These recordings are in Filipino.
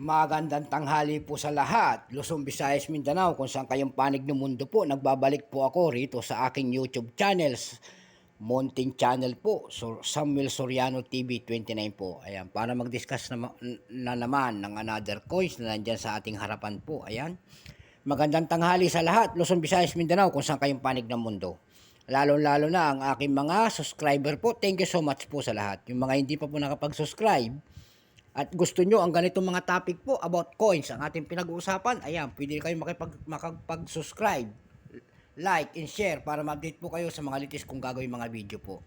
Magandang tanghali po sa lahat, Luzon, Visayas, Mindanao, kung saan kayong panig ng mundo po. Nagbabalik po ako rito sa aking YouTube channels. Mountain Channel po, Samuel Soriano TV 29 po. Ayan, para mag-discuss na naman ng another coins na nandyan sa ating harapan po. Ayan. Magandang tanghali sa lahat, Luzon, Visayas, Mindanao, kung saan kayong panig ng mundo. Lalo-lalo na ang aking mga subscriber po. Thank you so much po sa lahat. Yung mga hindi pa po nakapag-subscribe, at gusto nyo ang ganitong mga topic po about coins ang ating pinag-uusapan, ayan, pwede kayo makapag-subscribe, like, and share para ma-update po kayo sa mga latest kung gagawin mga video po.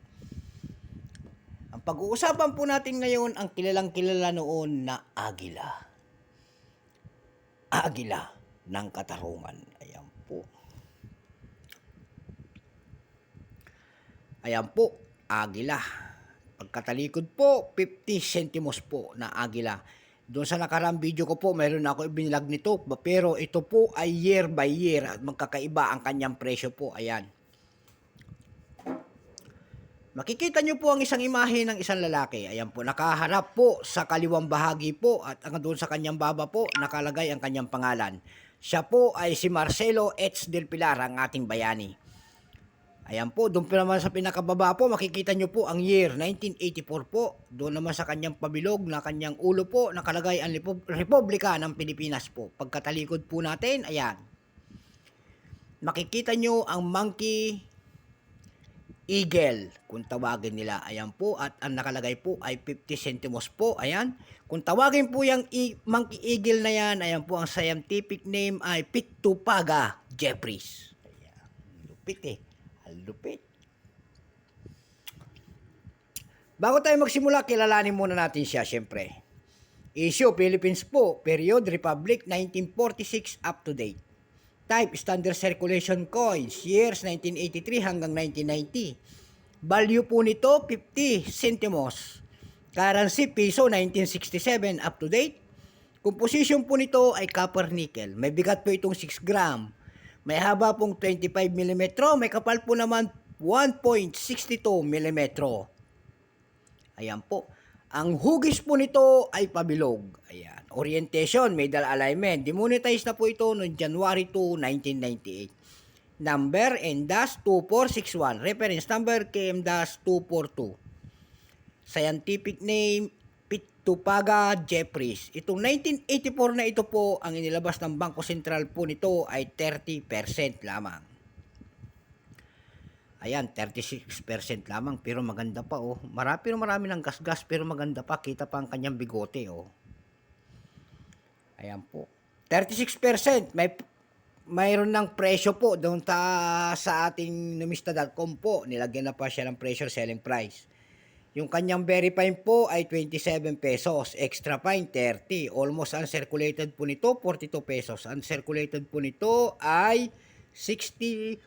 Ang pag-uusapan po natin ngayon ang kilalang kilala noon na Agila. Agila ng Katarungan. Ayan po. Ayan po, Agila. Pagkatalikod po, 50 centimos po na Agila. Doon sa nakaraang video ko po, mayroon na ako ibinilag nito. Pero ito po ay year by year at magkakaiba ang kanyang presyo po. Ayan. Makikita nyo po ang isang imahe ng isang lalaki. Ayan po, nakaharap po sa kaliwang bahagi po at doon sa kanyang baba po, nakalagay ang kanyang pangalan. Siya po ay si Marcelo H. Del Pilar, ang ating bayani. Ayan po, doon po naman sa pinakababa po, makikita nyo po ang year 1984 po. Doon naman sa kanyang pabilog na kanyang ulo po, nakalagay ang Republika ng Pilipinas po. Pagkatalikod po natin, ayan. Makikita nyo ang monkey eagle, kung tawagin nila. Ayan po, at ang nakalagay po ay 50 centimos po. Ayan. Kung tawagin po yung monkey eagle na yan, ayan po, ang scientific name ay Pictupaga jeffreys. Ayan. Lupit eh. Lupit. Bago tayo magsimula, kilalanin muna natin siya, syempre. Issue, Philippines po. Period, Republic, 1946 up to date. Type, Standard Circulation Coins. Years, 1983 hanggang 1990. Value po nito, 50 centimos. Currency, piso, 1967 up to date. Composition po nito ay copper nickel. May bigat po itong 6 gram. May haba pong 25 mm, may kapal po naman 1.62 mm. Ayan po. Ang hugis po nito ay pabilog. Ayan. Orientation, medal alignment. Demonetized na po ito noong January 2, 1998. Number N-2461. Reference number KM-242. Scientific name Pictupaga jeffreys. Itong 1984 na ito po, ang inilabas ng Bangko Sentral po nito ay 30% lamang. Ayan, 36% lamang, pero maganda pa oh. Marami ng gas-gas, pero maganda pa. Kita pa ang kanyang bigote oh. Ayan po. 36%. Mayroon ng presyo po doon sa ating numista.com po. Nilagyan na pa siya ng pressure selling price. Yung kanyang very fine po ay 27 pesos. Extra fine, 30. Almost uncirculated po nito, 42 pesos. Uncirculated po nito ay 60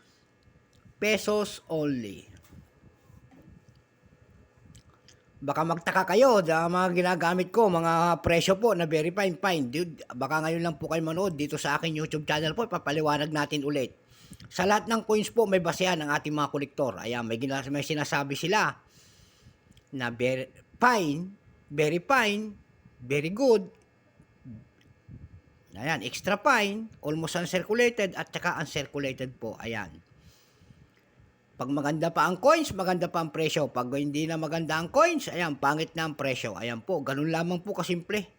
pesos only. Baka magtaka kayo sa mga ginagamit ko, mga presyo po na very fine. Dude, baka ngayon lang po kayo manood dito sa aking YouTube channel po. Papaliwanag natin ulit. Sa lahat ng coins po, may basehan ng ating mga kolektor. Ayan, may sinasabi sila na very fine, very good. Ayan, extra fine, almost uncirculated, at saka uncirculated po. Ayan. Pag maganda pa ang coins, maganda pa ang presyo. Pag hindi na maganda ang coins, ayan, pangit na ang presyo. Ayan po, ganun lamang po kasimple.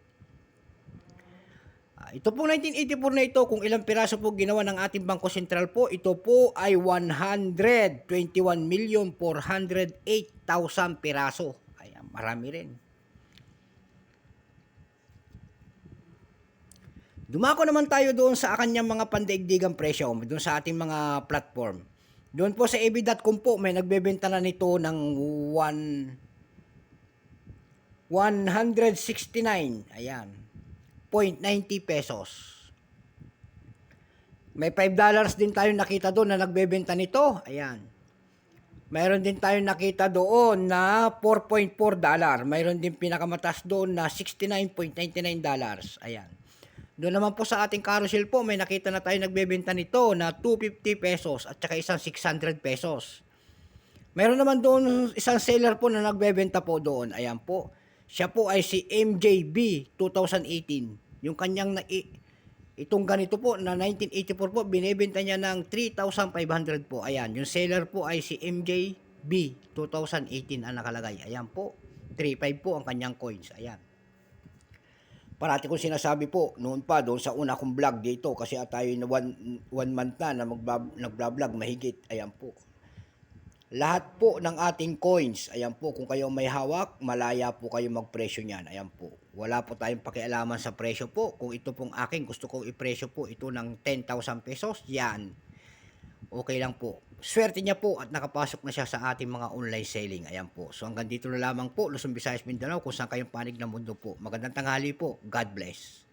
Ito po 1984 na ito, kung ilang piraso po ginawa ng ating Bangko Sentral po, ito po ay 121,408,000 piraso. Ayan, marami rin. Dumako naman tayo doon sa kanyang mga pandaigdigang presyo, doon sa ating mga platform. Doon po sa ab.com po, may nagbebenta na nito ng 169. Ayan. 0.90 pesos. May $5 din tayo nakita doon na nagbebenta nito. Ayan. Mayroon din tayo nakita doon na $4.4. Mayroon din pinakamataas doon na $69.99. Ayan. Doon naman po sa ating carousel po, may nakita na tayo nagbebenta nito na 250 pesos at saka isang 600 pesos. Mayroon naman doon isang seller po na nagbebenta po doon. Ayan po. Siya po ay si MJB 2018. Yung kanyang itong ganito po na 1984 po, binebenta niya ng 3,500 po. Ayan, yung seller po ay si MJB 2018 ang nakalagay. Ayan po, 3,500 po ang kanyang coins. Ayan. Parati kong sinasabi po, noon pa, doon sa una kong vlog dito, kasi tayo na one month na nagbablog mahigit. Ayan po. Lahat po ng ating coins, ayan po, kung kayo may hawak, malaya po kayo magpresyo niyan. Ayan po. Wala po tayong pakialaman sa presyo po. Kung ito pong akin, gusto kong ipresyo po ito ng 10,000 pesos, yan. Okay lang po. Swerte niya po at nakapasok na siya sa ating mga online selling. Ayan po. So hanggang dito na lamang po, Luzon, Visayas, Mindanao, kung saan kayong panig ng mundo po. Magandang tanghali po. God bless.